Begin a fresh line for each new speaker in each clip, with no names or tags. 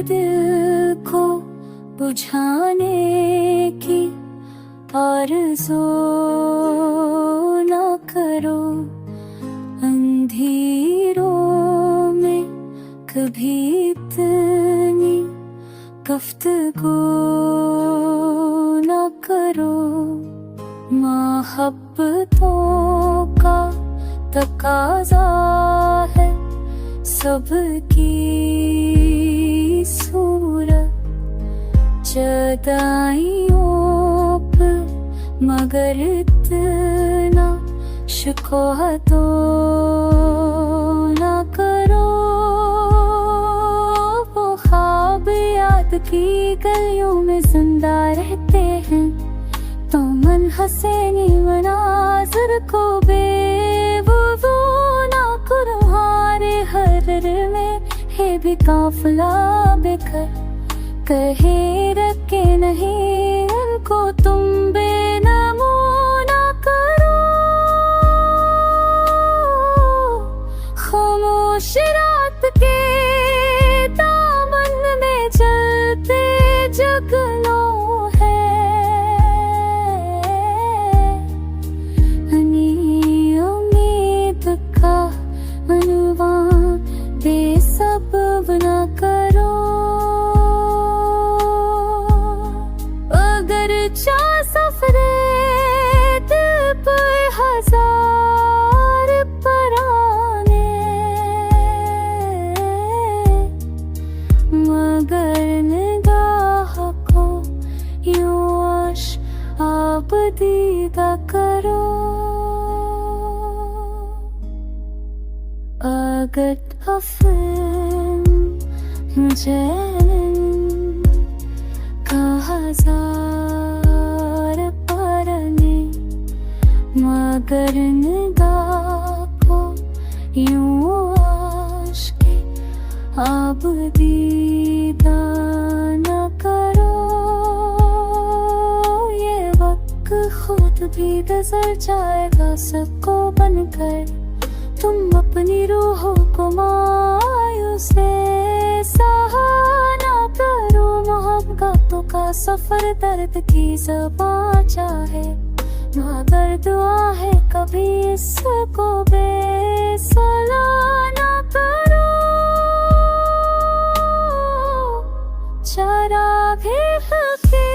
दिल को बुझाने की आरज़ू ना करो। अंधेरों में कभी इतनी गुफ्तगू ना करो। मोहब्बतों का तकाज़ा है सबकी सूरत जुदाइयों पे, मगर इतना शिकवा तो ना करो। वो ख्वाब याद की गलियों में जिंदा रहते हैं, तो मन हसीनी मनाज़िर को बेवजू ना करो। हारे हर में है भी काफिला बेकर, कहे रखे नहीं उनको तुम बेनमो ना करो। खामोश रात के दामन में जलते जगनों है, उम्मीद का अनुमान बेसब्ब ना करो। सफरे दिल पर हजार पराने, मगर निगाह को यूं आप दीदा करो। अगर मुझे मगर निगाह को यूं आशिक़े अब दीदा न करो। ये वक्त खुद भी गुज़र जाएगा सबको बनकर, तुम अपनी रूहों को मायूसी सहाना करो। मोहब्बतों का सफर दर्द की ज़बां चाहे, मगर दुआ है कभी इसको बेसला ना करो। चराग़े के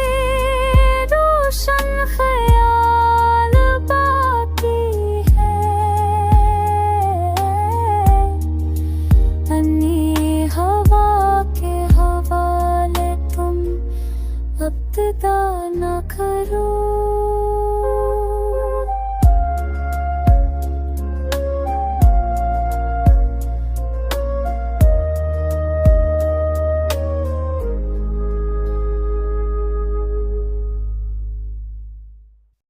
रोशन ख्याल बाकी है, अन्नी हवा के हवाले तुम इब्तिदा ना करो।